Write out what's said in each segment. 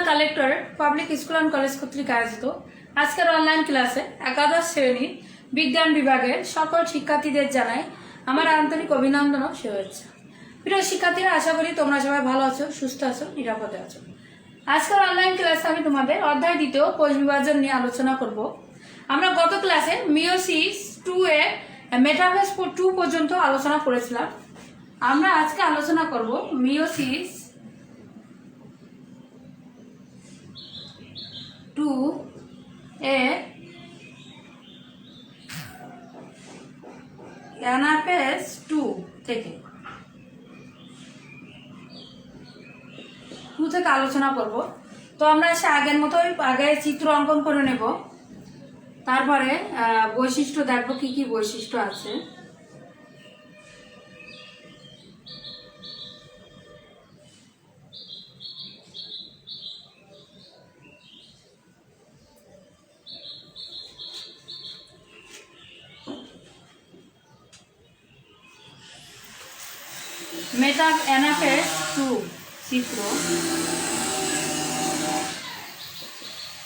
Collector public school and college কর্তৃক আয়োজিত আজকের অনলাইন ক্লাসে একাদশ শ্রেণীর বিজ্ঞান বিভাগের সকল শিক্ষার্থীদের জানাই আমার আন্তরিক অভিনন্দন ও শুভেচ্ছা। প্রিয় শিক্ষার্থীরা, আশা করি তোমরা সবাই ভালো আছো, সুস্থ আছো, নিরাপদে আছো। আজকের অনলাইন ক্লাসে আমি তোমাদের অধ্যায় দ্বিতীয় কোষ বিভাজন নিয়ে আলোচনা করব। আমরা গত ক্লাসে মিওসিস 2 এ মেটাফেজ 2 পর্যন্ত আলোচনা করেছিলাম। আমরা আজকে আলোচনা করব মিওসিস 2 এ অ্যানাফেজ 2 থেকে আলোচনা করব। তো আমরা সে আগের মতোই আগে চিত্র অঙ্কন করে নেব, তারপরে বৈশিষ্ট্য দেখবো কি কি বৈশিষ্ট্য আছে। অ্যানাফেজ 2 চিত্র।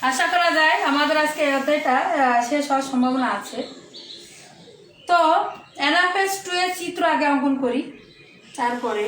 আশা করা যায় আমাদের আজকে এই অধ্যায়টা শেষ হওয়ার সম্ভাবনা আছে। তো অ্যানাফেজ 2 এর চিত্র আগে অঙ্কন করি, তারপরে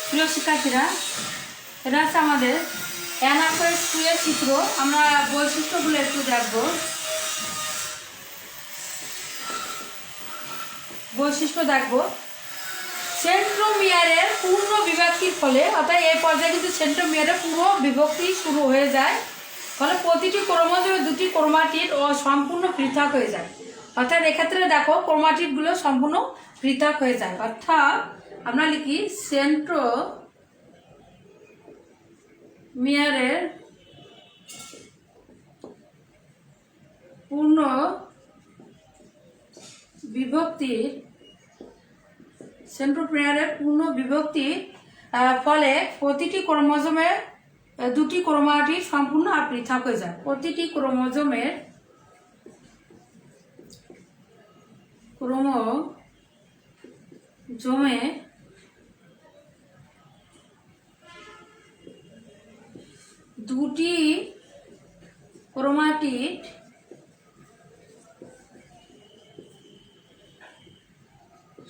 প্রিয় শিক্ষার্থীরা, এটা হচ্ছে আমাদের অ্যানাফেজ 2 এর চিত্র। আমরা বৈশিষ্ট্যগুলো একটু দেখব। সেন্ট্রোমিয়ারের পূর্ণ বিভক্তির ফলে, অর্থাৎ এই পর্যায়ে কিন্তু সেন্ট্রোমিয়ারের পূর্ণ বিভক্তি শুরু হয়ে যায়, ফলে প্রতিটি ক্রোমোজোমে দুটি ক্রোমাটিড ও সম্পূর্ণ পৃথক হয়ে যায়। অর্থাৎ এক্ষেত্রে দেখো ক্রোমাটিডগুলো সম্পূর্ণ পৃথক হয়ে যায়। অর্থাৎ আমরা লিখি সেন্ট্রোমিয়ারের পূর্ণ বিভক্তির ফলে প্রতিটি ক্রোমোজোমে দুটি ক্রোমাটিড সম্পূর্ণ আর পৃথক হয়ে যায়। প্রতিটি ক্রোমোজোমে দুটি ক্রোমাটিড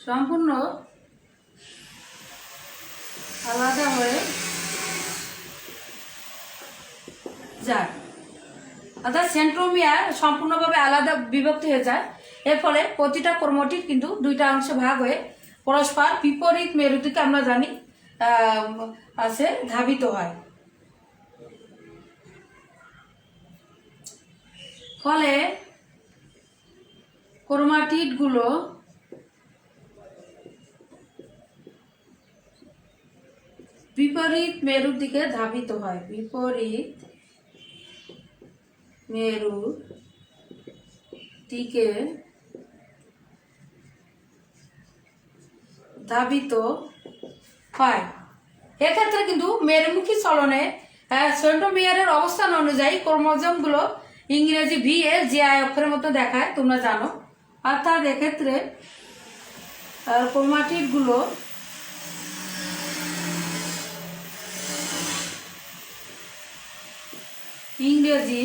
সম্পূর্ণ আলাদা হয়ে যায়। অর্থাৎ সেন্ট্রোমিয়ার সম্পূর্ণভাবে আলাদা বিভক্তি হয়ে যায়। এর ফলে প্রতিটা ক্রোমাটিড কিন্তু দুইটা অংশে ভাগ হয়ে পরস্পর বিপরীত মেরু দিকে আমরা জানি আছে ধাবিত হয়। ফলে ক্রোমাটিডগুলো বিপরীত মেরুর দিকে ধাবিত হয়, বিপরীত মেরুর দিকে ধাবিত হয়। এক্ষেত্রে কিন্তু মেরুমুখী চলনে সেন্ট্রোমিয়ারের অবস্থান অনুযায়ী ক্রোমোজোমগুলো ইংরেজি VLGI অক্ষরের মতো দেখায়, তোমরা জানো। অর্থাৎ এক্ষেত্রে ক্রোমাটিডগুলো ইংরেজি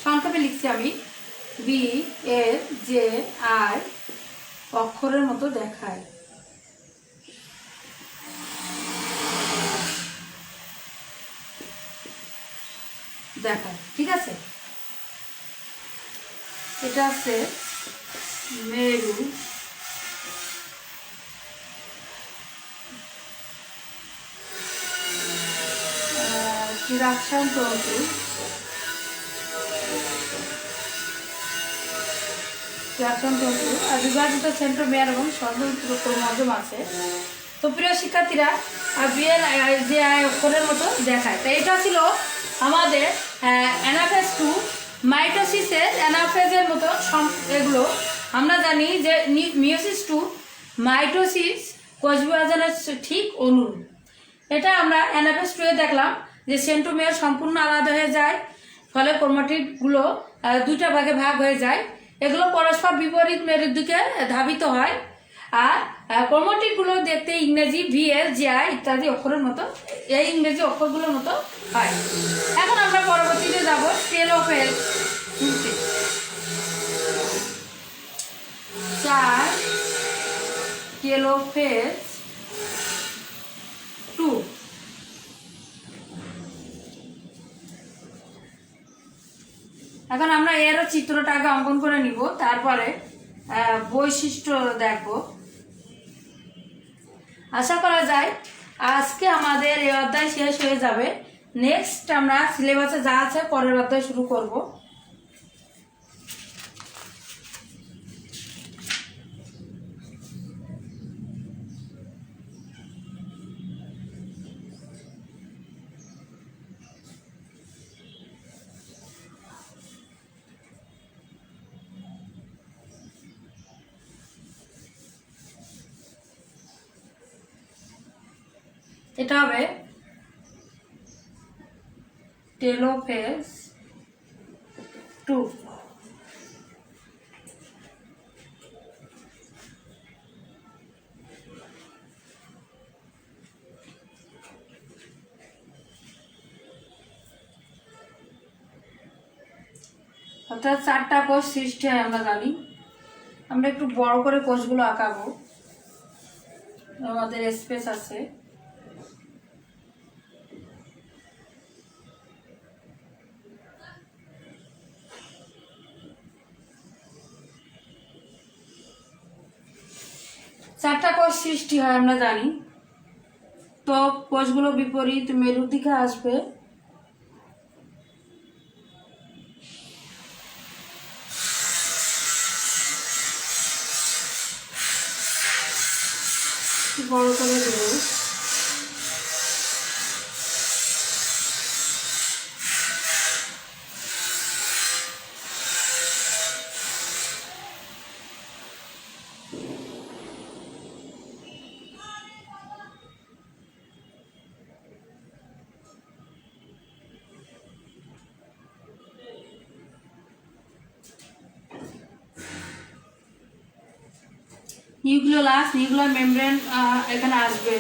সংক্ষেপে লিখছি আমি VLGI অক্ষরের মতো দেখায়। ঠিক আছে, এটা আছে মেরু চিরাক্ষণ তন্তু, আর বিভাজিত সেন্ট্রোমিয়ার এবং স্বতন্ত্র ক্রোমোজোম আছে। তো প্রিয় শিক্ষার্থীরা, VLGI অক্ষরের মতো দেখায়। তো এটা ছিল আমাদের অ্যানাফেজ 2 মাইটোসিসের অ্যানাফেজের মতো এগুলো। আমরা জানি যে মিওসিস 2 মাইটোসিস কোষ বিভাজনের ঠিক অনুরূপ। এটা আমরা অ্যানাফেজ 2 এ দেখলাম যে সেন্ট্রোমিয়ার সম্পূর্ণ আলাদা হয়ে যায়, ফলে ক্রোমাটিডগুলো দুইটা ভাগে ভাগ হয়ে যায়। এগুলো পরস্পর বিপরীত মেরুর দিকে ধাবিত হয়, আর ক্রোমাটিডগুলো দেখতে ইংরেজি VLGI ইত্যাদি অক্ষরের মতো, এই ইংরেজি অক্ষরগুলোর মতো হয়। এখন আমরা পরবর্তীতে যাব টেলোফেজ 4 টেলোফেজ 2। এখন আমরা এরও চিত্রটা আগে অঙ্কন করে নিব, তারপরে বৈশিষ্ট্য দেখব। আশা করা যায় আজকে আমাদের এই অধ্যায় শেষ হয়ে যাবে। নেক্সট আমরা সিলেবাসে যা আছে পরের অধ্যায় শুরু করব। এটা হবে টেলোফেজ 2। অর্থাৎ 4টা কোষ সৃষ্টি হয় আমরা জানি। আমরা একটু বড় করে কোষগুলো আঁকাবো, আমাদের স্পেস আছে। চারটা কোষ সৃষ্টি হয় আমরা জানি। তো কোষগুলো বিপরীত মেরুর দিকে আসবে, বড় করে দেব। নিউক্লিয়ার মেমব্রেন এখানে আসবে।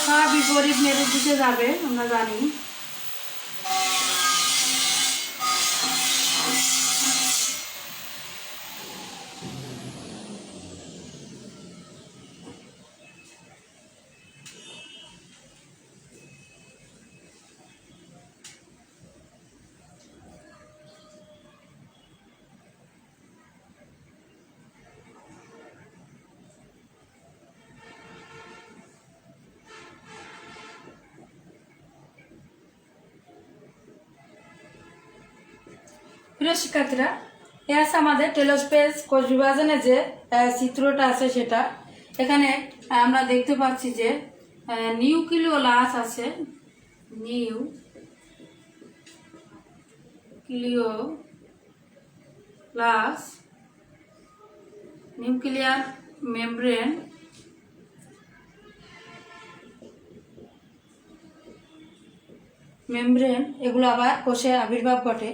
রেখা বিপরীত মেরুর দিকে যাবে, আমরা জানি। প্রিয় শিক্ষার্থীরা, এ আছে আমাদের টেলোস্পেস কোষ বিভাজনের যে চিত্রটা আছে সেটা। এখানে আমরা দেখতে পাচ্ছি যে নিউক্লিওলাস আছে, নিউক্লিয়ার মেমব্রেন, এগুলো আবার কোষে আবির্ভাব ঘটে।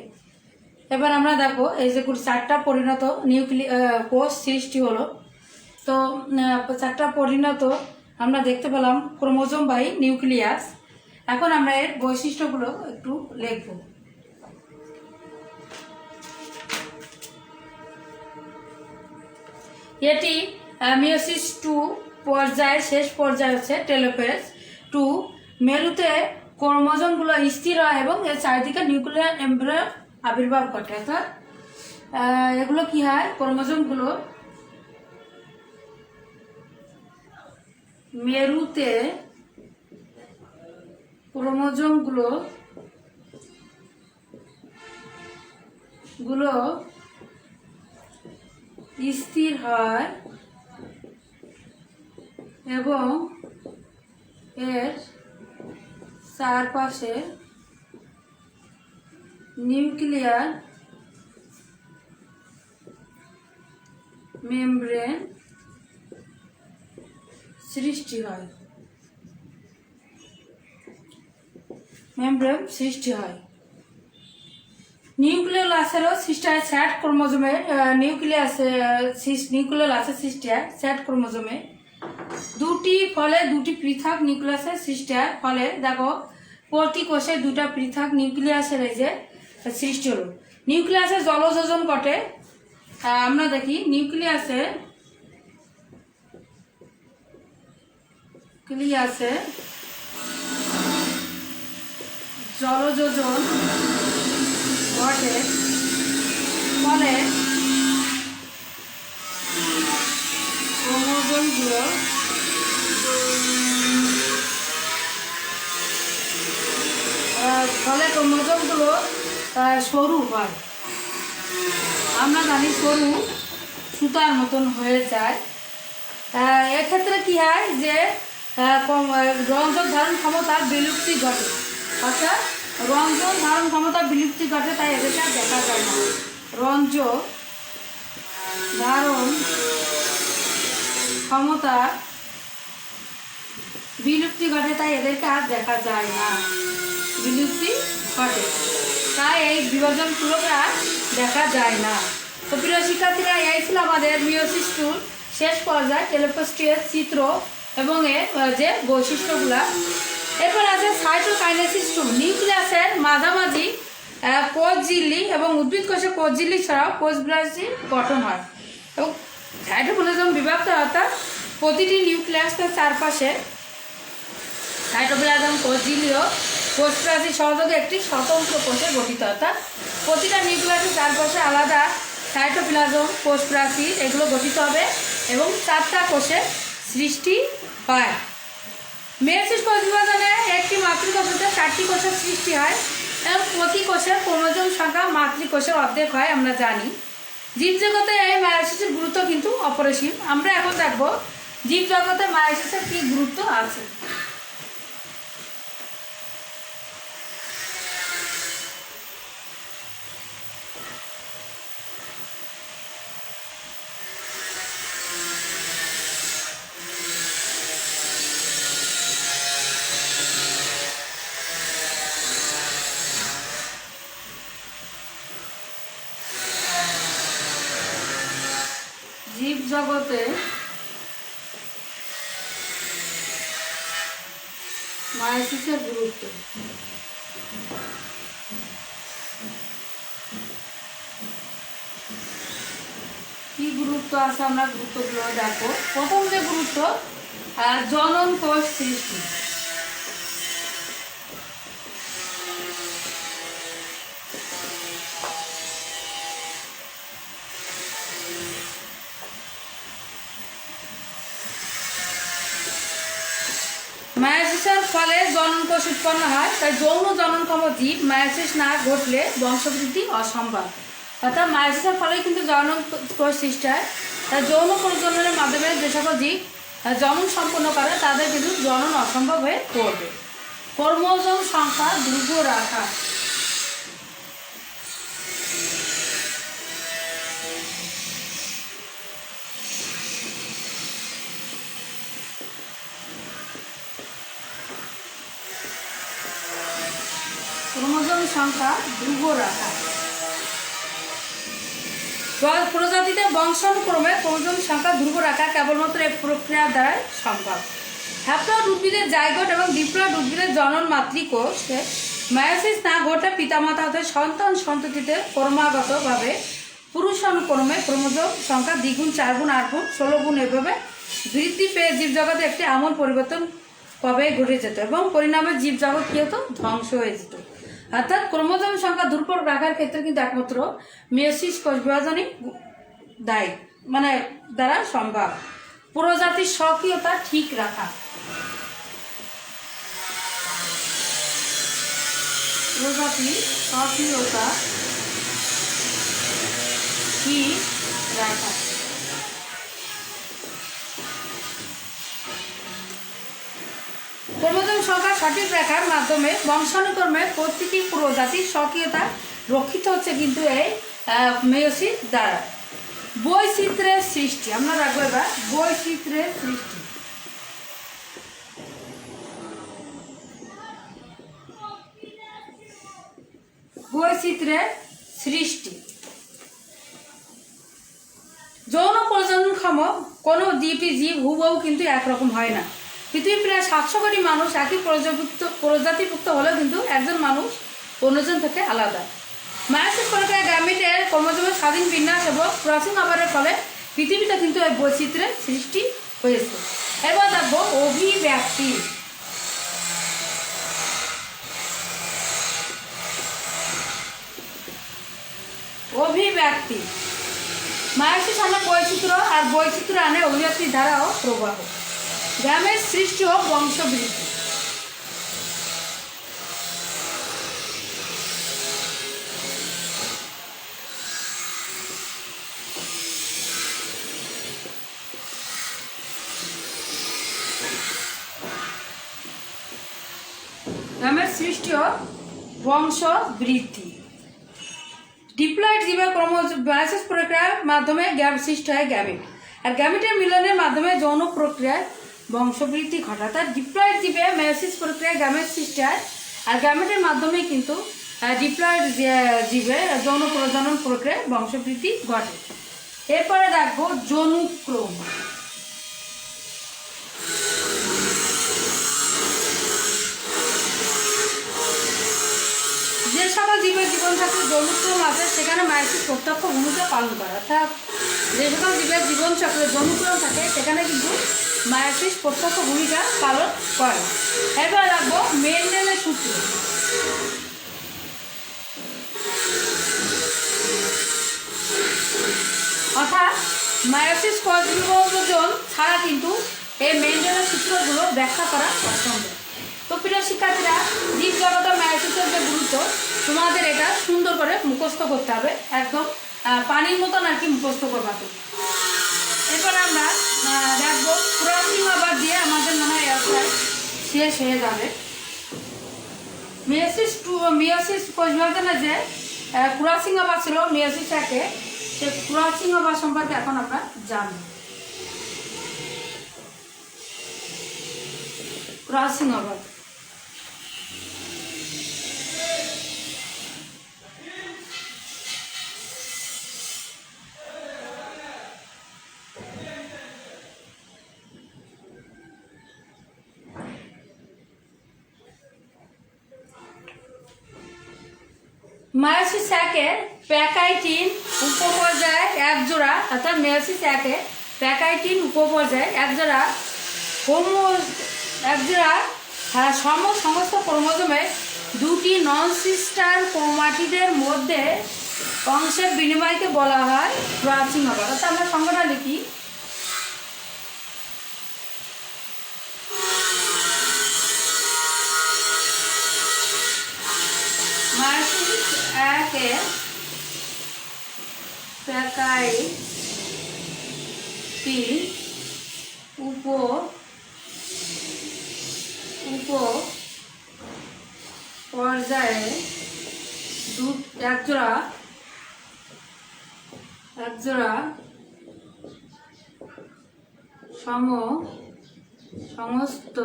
এবার আমরা দেখো এই যে 4টা পরিণত কোষ সৃষ্টি হলো। তো 4টা পরিণত আমরা দেখতে পেলাম ক্রোমোজোমবাহী নিউক্লিয়াস। এখন আমরা এর বৈশিষ্ট্যগুলো একটু লিখব। এটি মিয়োসিস 2 পর্যায়ে শেষ পর্যায়ে হচ্ছে টেলোফেজ 2। মেরুতে ক্রোমোজোমগুলো স্থির হয় এবং এর চারিদিকে নিউক্লিয়ার এমব্রিয়ন আবির্ভাব ঘটে। অর্থাৎ এগুলো কি হয়, ক্রোমোজোমগুলো মেরুতে স্থির হয় এবং এর চারপাশে নিউক্লিয়ার মেমব্রেন সৃষ্টি হয়। নিউক্লিওলাসেরও সৃষ্টি হয় স্যাট ক্রোমোজোমে। নিউক্লিওলাসের সৃষ্টি হয় স্যাট ক্রোমোজোমে। দুটি পৃথক নিউক্লিয়াসের সৃষ্টি হয়। ফলে দেখো প্রতি কোষে 2টা পৃথক নিউক্লিয়াসের এই যে সৃষ্টি হলো। নিউক্লিয়াসের জলযোজন ঘটে। আমরা দেখি নিউক্লিয়াসে জলযোজন ঘটে, ফলে ক্রোমোজোমগুলো সরু হয়। আমরা জানি সরু সুতার মতন হয়ে যায়। এক্ষেত্রে কি হয় যে রঞ্জক ধারণ ক্ষমতার বিলুপ্তি ঘটে। অর্থাৎ রঞ্জক ধারণ ক্ষমতার বিলুপ্তি ঘটে, তাই এদেরকে আর দেখা যায় না। রঞ্জক ধারণ ক্ষমতা বিলুপ্তি ঘটে, তাই এদেরকে আর দেখা যায় না। বিলুপ্তি ঘটে, তাই এই বিভাজনগুলোকে আর দেখা যায় না। তো প্রিয় শিক্ষার্থীরা, এই ছিল আমাদের মিয়োসিস 2 শেষ পর্যায়ে টেলোফেজ চিত্র এবং এর যে বৈশিষ্ট্যগুলা। এরপর আছে সাইটোকাইনেসিস 2। নিউক্লিয়াসের মাঝামাঝি কোষ ঝিল্লি এবং উদ্ভিদ কোষে কোষ ঝিল্লি ছাড়াও কোষ বিভাজন গঠন হয় এবং সাইটোপ্লাজম বিভক্ত, অর্থাৎ প্রতিটি নিউক্লিয়াসের চারপাশে সাইটোপ্লাজম কোষ ঝিল্লি ও কোষ প্রাচীর সহযোগে একটি স্বতন্ত্র কোষে গঠিত। অর্থাৎ প্রতিটা নিউক্লিয়াসের চারপাশে আলাদা সাইটোপ্লাজম কোষ প্রাচীর এগুলো গঠিত হবে এবং 4টা কোষের সৃষ্টি হয়। মেয়োসিস কোষ বিভাজনে একটি মাতৃকোষ হতে 4টি কোষের সৃষ্টি হয় এবং প্রতি কোষের ক্রোমোজোম সংখ্যা মাতৃকোষের অর্ধেক হয়, আমরা জানি। জীবজগতে এই মায়োসিসের গুরুত্ব কিন্তু অপরিসীম। আমরা এখন দেখব জীবজগতে মায়োসিসের কী গুরুত্ব আছে। জীবজগতে মায়োসিসের গুরুত্ব। কি গুরুত্ব আছে আমরা গুরুত্বগুলো দেখো। প্রথম যে গুরুত্ব, জনন কোষ সৃষ্টি। মায়োসিসের ফলে জনন কোষ উৎপন্ন হয়, তাই যৌন জননক্ষম জীব মায়োসিস না ঘটলে বংশবৃদ্ধি অসম্ভব। অর্থাৎ মায়োসিসের ফলে কিন্তু জনন কোষ সৃষ্টি হয়, তাই যৌন প্রজননের মাধ্যমে যে সকল জীব জনন সম্পন্ন করে তাদের কিন্তু জনন অসম্ভব হয়ে পড়বে। ক্রোমোজোম সংখ্যা দ্রুত রাখা। ক্রোমোজোম সংখ্যা দ্রুত রাখা। প্রজাতিতে বংশানুক্রমে ক্রোমোজোম সংখ্যা ধ্রুব রাখা কেবলমাত্র এই প্রক্রিয়ার দ্বারাই সম্ভব। হ্যাপ্লয়েড উদ্ভিদের জাইগোট এবং ডিপ্লয়েড উদ্ভিদের জনন মাতৃকোষে মায়োসিস না ঘটে পিতামাতা হতে সন্তান সন্ততিতে ক্রমাগতভাবে পুরুষানুক্রমে ক্রোমোজোম সংখ্যা 2 গুণ 4 গুণ 8 গুণ 16 গুণ এভাবে বৃদ্ধি পেয়ে জীবজগতে একটি আমূল পরিবর্তন কবে ঘটে যেত এবং পরিণামে জীবজগৎ কি হতো, ধ্বংস হয়ে যেত। অর্থাৎ ক্রোমোজোম সংখ্যা দুর্বল রাখার ক্ষেত্রে কিন্তু একমাত্র মেয়োসিস কোষ বিভাজনই দায়ী, দ্বারা সম্ভব। প্রজাতির স্বকীয়তা ঠিক রাখা। প্রজাতির স্বকীয়তা ঠিক রাখা। ক্রোমোজোম সংখ্যা সঠিক রাখার মাধ্যমে বংশানুক্রমে প্রতিটি প্রজাতির স্বকীয়তা রক্ষিত হচ্ছে কিন্তু এই মেয়োসিস দ্বারা। বৈচিত্র্যের সৃষ্টি আমরা রাখবো এবার। বৈচিত্র্যের সৃষ্টি। বৈচিত্র্যের সৃষ্টি। যৌন প্রজননক্ষম কোনো দুটি জীব হুবহু কিন্তু একরকম হয় না। পৃথিবীর প্রায় 700 কোটি মানুষ একই প্রজাতিভুক্ত হলেও কিন্তু একজন মানুষ অন্যজন থেকে আলাদা। মায়োসিস প্রক্রিয়ায় গ্যামেটের ক্রোমোজোমের স্বাধীন বিন্যাস এবং ক্রসিং ওভারের ফলে পৃথিবীতে কিন্তু এই বৈচিত্র্যের সৃষ্টি হয়েছে। এবার দেখবো অভিব্যক্তি। অভিব্যক্তি। মায়োসিস আনে বৈচিত্র্য, আর বৈচিত্র্য আনে অভিব্যক্তির ধারা ও প্রবাহ। গ্যামেট সৃষ্টি ও বংশবৃদ্ধি। গ্যামেট সৃষ্টি ও বংশবৃদ্ধি। ডিপ্লয়েড জীবের মায়োসিস প্রক্রিয়ার মাধ্যমে সৃষ্টি হয় গ্যামেট, আর গ্যামেটের মিলনের মাধ্যমে যৌন প্রক্রিয়ায় বংশবৃদ্ধি ঘটায়। তার ডিপ্লয়েড জীবে মায়োসিস প্রক্রিয়ায় গ্যামেট সৃষ্টি হয়, আর গ্যামেটের মাধ্যমে কিন্তু ডিপ্লয়েড জীবে যৌন প্রজনন প্রক্রিয়ায় বংশবৃদ্ধি ঘটে। এরপরে দেখবো জনুক্রম। যে সকল জীবের জীবনচক্রে জনুক্রম আছে সেখানে মায়োসিস প্রত্যক্ষ ভূমিকা পালন করে। অর্থাৎ যে সকল জীবের জীবনচক্রে জনুক্রম থাকে সেখানে কিন্তু মায়োসিস প্রত্যক্ষ ভূমিকা পালন করে। এবার রাখবো মেন্ডেলের সূত্র। অর্থাৎ মায়োসিস কোষ বিভাজন ছাড়া কিন্তু এই মেন্ডেলের সূত্রগুলো ব্যাখ্যা করা অসম্ভব। তো প্রিয় শিক্ষার্থীরা, জীবজগতে মায়োসিসের যে গুরুত্ব তোমাদের এটা সুন্দর করে মুখস্থ করতে হবে, একদম পানির মতন আর কি মুখস্থ করবা। তো এরপর আমরা দেখবো ক্রসিং ওভার দিয়ে আমাদের মনে হয় শেষ হয়ে যাবে। মেয়োসিস কোষ বিভাজনে যে ক্রসিং ওভার ছিল মেয়োসিস একে, সে ক্রসিং ওভার সম্পর্কে এখন আমরা জানব। Crossing over. মায়োসিস একের প্যাকাইটিন উপপর্যায়ে একজোড়া, অর্থাৎ মেয়োসিস একে প্যাকাইটিন উপপর্যায়ে একজোড়া সমস্ত ক্রোমোজোমে দুটি নন সিস্টার ক্রোমাটিডের মধ্যে অংশের বিনিময়কে বলা হয় ক্রসিং ওভার। অর্থাৎ আমরা সংজ্ঞাটা লিখি। মায়োসিস একে প্যাকাইটিন পর্যায়ে একজোড়া সমস্ত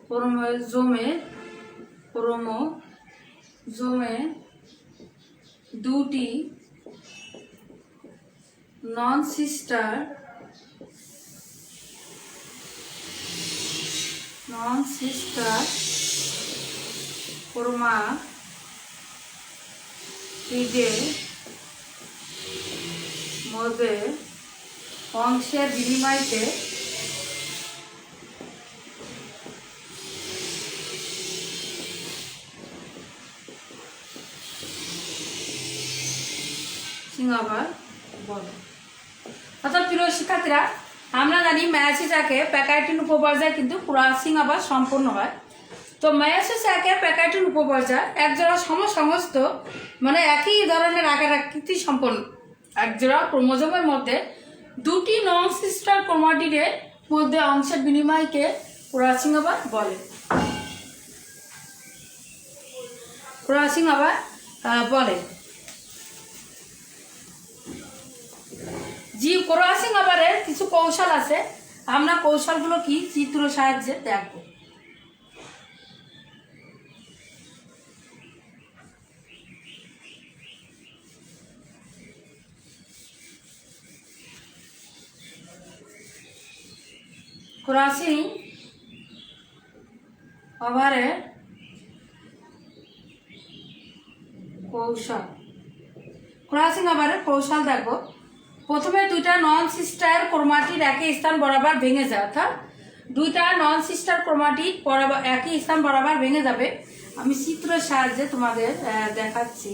ক্রোমোজোমে দুটি নন সিস্টার ক্রোমাটিডের মধ্যে অংশের বিনিময়কে সিঙ্গাবার বলে। অর্থাৎ প্রিয় শিক্ষার্থীরা, আমরা জানি মায়োসিস একে প্যাকাইটিন উপপর্যায়ে কিন্তু ক্রসিং ওভার সম্পন্ন হয়। তো মায়োসিস একে প্যাকাইটিন উপপর্যায় একজোড়া সমস্ত মানে একই ধরনের আকার আকৃতি সম্পন্ন একজোড়া ক্রোমোজোমের মধ্যে দুটি নন সিস্টার ক্রোমাটিডের মধ্যে অংশের বিনিময়কে ক্রসিং ওভার বলে। ক্রসিং ওভারের কিছু কৌশল আছে, আমরা কৌশলগুলো কি চিত্র সাহায্যে দেখব। ক্রসিং ওভারের কৌশল দেখো। প্রথমে দুইটা নন সিস্টার ক্রোমাটিড একই স্থান বরাবর ভেঙে যায়, অর্থাৎ দুইটা নন সিস্টার ক্রোমাটিড একই স্থান বরাবর ভেঙে যাবে। আমি চিত্রের সাহায্যে তোমাদের দেখাচ্ছি।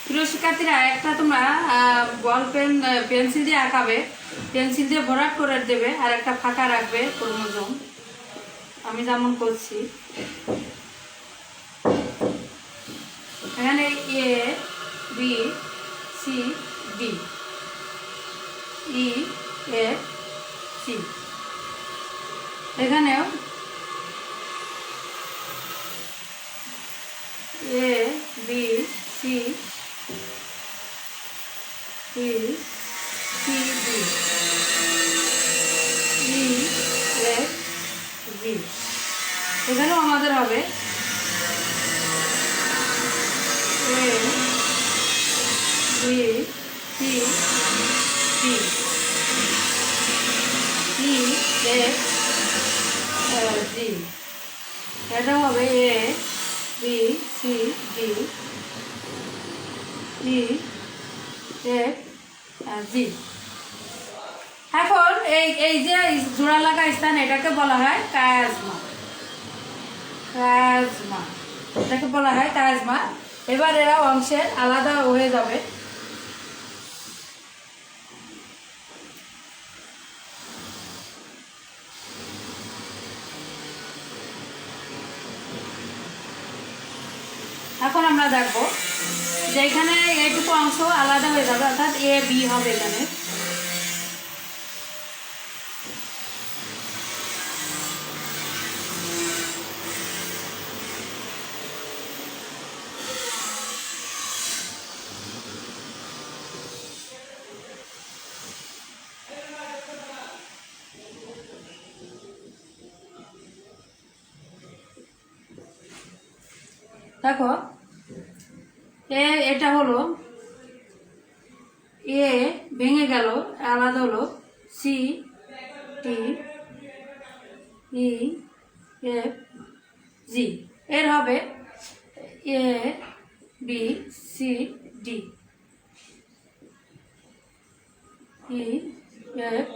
প্রিয় শিক্ষার্থীরা, একটা তোমরা বল পেন্সিল দিয়ে আঁকাবে, পেন্সিল দিয়ে ভরাট করে দেবে, আর একটা ফাঁকা রাখবে ক্রোমোজোম, আমি যেমন করছি। এখানে A B C D E F C, এখানেও A B C D C D E F G. এখানেও আমাদের হবে A B C D E F G. এটা হবে A B C D E F G. এখন এই যে জোড়া লাগা স্থান এটাকে বলা হয় কায়াজমা। কায়াজমা এটাকে বলা হয় কায়াজমা। এবার এরা অংশের আলাদা হয়ে যাবে। এখন আমরা দেখব যে এখানে এইটুকু অংশ আলাদা হয়ে যাবে, অর্থাৎ এ বি হবে এখানে। দেখো এটা হলো এ ভেঙে গেল, আলাদা হলো সি টি ই এফ জি। এর হবে A B C D E F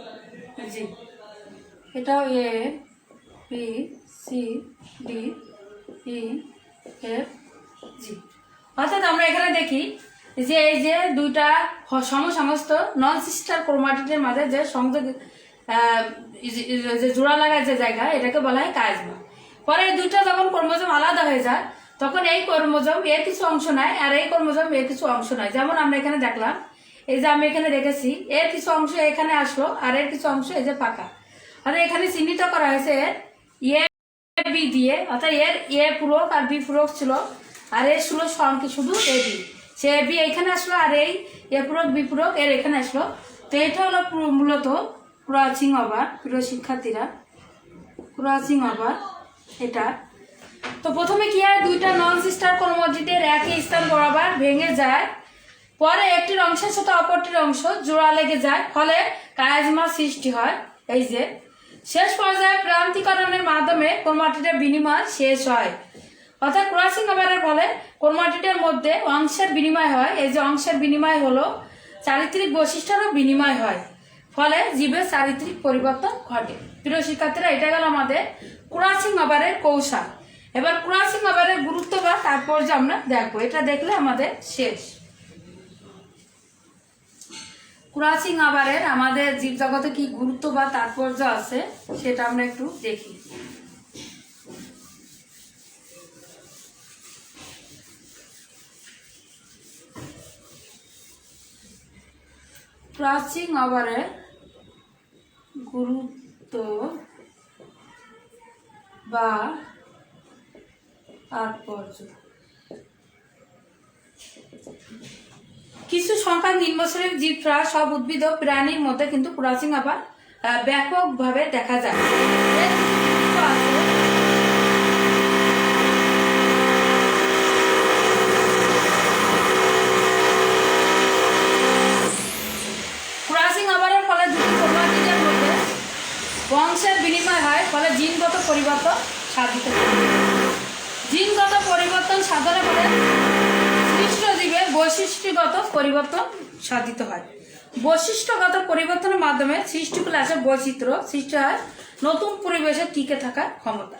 G. এটাও A B C D E F G. অর্থাৎ আমরা এখানে দেখি যে এই যে দুইটা সমস্ত নন সিস্টার ক্রোমাটিডের মাঝে যে সংযোগ যে জোড়া লাগার যে জায়গা এটাকে বলা হয় কায়াজমা। পরে এই দুইটা যখন ক্রোমোজোম আলাদা হয়ে যায় তখন এই ক্রোমোজোম এর কিছু অংশ নেয় আর এই ক্রোমোজোম এর কিছু অংশ নেয়। যেমন আমরা এখানে দেখলাম, এই যে আমি এখানে রেখেছি এর কিছু অংশ এখানে আসলো আর এর কিছু অংশ এই যে পাকা। আর এখানে চিহ্নিত করা হয়েছে এ বি দিয়ে, অর্থাৎ এর এ পূরক আর বি পূরক ছিল, আর এর ছিল শুধু A B. Say A B এখানে আসলো আর এই এ পূরক বি পূরক এর এখানে আসলো। তো এটা হলো মূলত ক্রসিং ওভার। প্রিয় শিক্ষার্থীরা, ক্রসিং ওভার এটা। তো প্রথমে কি হয়, দুইটা নন সিস্টার ক্রোমাটিডের একই স্থান বরাবর ভেঙে যায়, পরে একটির অংশের সাথে অপরটির অংশ জোড়া লেগে যায়, ফলে কায়াজমা সৃষ্টি হয়। এই যে শেষ পর্যায়ে প্রান্তিকরণের মাধ্যমে ক্রোমাটিডের বিনিময় শেষ হয়। অর্থাৎ ক্রসিং ওভারের ফলে ক্রোমাটিডের মধ্যে অংশের বিনিময় হয়। এই যে অংশের বিনিময় হলো চারিত্রিক বৈশিষ্ট্যেরও বিনিময় হয়, ফলে জীবের চারিত্রিক পরিবর্তন ঘটে। প্রিয় শিক্ষার্থীরা, এটা গেল আমাদের ক্রসিং ওভারের কৌশল। এবার ক্রসিং ওভারের গুরুত্ব বা তাৎপর্য আমরা দেখবো। এটা দেখলে আমাদের শেষ। ক্রসিং ওভারের আমাদের জীবজগতে কি গুরুত্ব বা তাৎপর্য আছে সেটা আমরা একটু দেখি। ক্রসিং ওভারের গুরুত্ব বা তাৎপর্য। কিছু সংখ্যা নিম্নশ্রেণীর জীব ছাড়া সব উদ্ভিদ ও প্রাণীর মধ্যে কিন্তু ক্রসিং ওভার ব্যাপকভাবে দেখা যায়। ক্রসিং ওভারের ফলে দুটি ক্রোমাটিডের মধ্যে বংশের বিনিময় হয়, ফলে জিনগত পরিবর্তন সাধিত হয়। জিনগত পরিবর্তন সাধনের ফলে সৃষ্ট জীবের বৈশিষ্ট্যগত পরিবর্তন সাধিত হয়। বৈশিষ্ট্যগত পরিবর্তনের মাধ্যমে সৃষ্টিগুলো আসে বৈচিত্র্য সৃষ্টি হয়, নতুন পরিবেশে টিকে থাকার ক্ষমতা।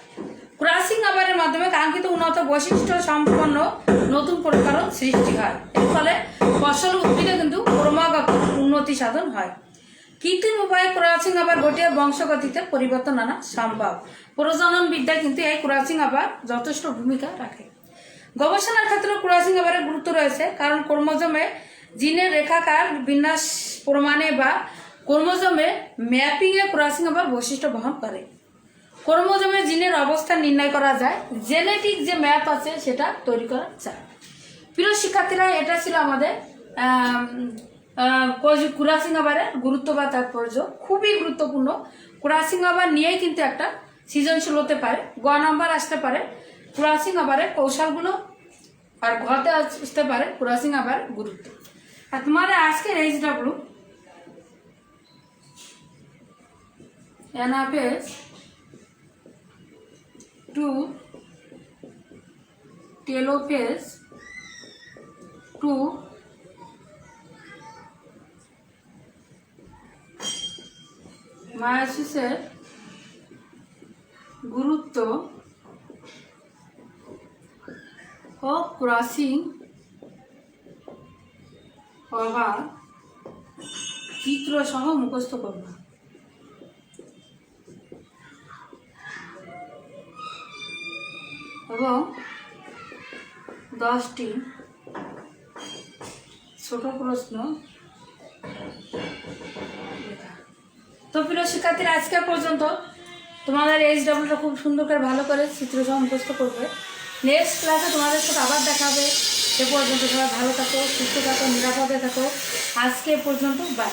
ক্রসিং ওভারের মাধ্যমে কাঙ্ক্ষিত উন্নত বৈশিষ্ট্য সম্পন্ন নতুন প্রকারণ সৃষ্টি হয়। এর ফলে ফসল উদ্ভিদে কিন্তু ক্রমাগত উন্নতি সাধন হয়। কৃত্রিম উপায়ে ক্রসিং ওভার ঘটিয়ে বংশগতিতে পরিবর্তন আনা সম্ভব। প্রজনন বিদ্যায় কিন্তু এই ক্রসিং ওভার যথেষ্ট ভূমিকা রাখে। গবেষণার ক্ষেত্রে ক্রসিং ওভারের গুরুত্ব রয়েছে, কারণ ক্রোমোজোমে জিনের রেখাকার বিন্যাস প্রমাণে বা ক্রোমোজোমে ম্যাপিংয়ে ক্রসিং ওভার বৈশিষ্ট্য বহন করে। ক্রোমোজোমে জিনের অবস্থান নির্ণয় করা যায়, জেনেটিক যে ম্যাপ আছে সেটা তৈরি করা যায়। প্রিয় শিক্ষার্থীরা, এটা ছিল আমাদের ক্রসিং ওভারের গুরুত্ব বা তাৎপর্য। খুবই গুরুত্বপূর্ণ। ক্রসিং ওভার নিয়েই কিন্তু একটা সৃজনশীল হতে পারে, গ নাম্বার আসতে পারে ক্রসিং আবারের কৌশলগুলো, আর ঘতে আসতে পারে ক্রসিং আবার গুরুত্ব। আর তোমাদের আজকের এইচডব্লিউ এনএফএস 2 টেলোফেজ 2 মায়োসিসের গুরুত্ব ও ক্রসিং ওভার চিত্র সহ মুখস্থ করবা। এবং 10টি ছোট প্রশ্ন লেখা। তো প্রিয় শিক্ষার্থীরা, আজকে পর্যন্ত তোমাদের এইচডব্লিউটা খুব সুন্দর করে ভালো করে চিত্র সহ মুখস্থ করবে। নেক্সট ক্লাসে তোমাদের সাথে আবার দেখা হবে। সে পর্যন্ত সবাই ভালো থাকো, সুস্থ থাকো, নিরাপদে থাকো। আজকে পর্যন্ত বাই।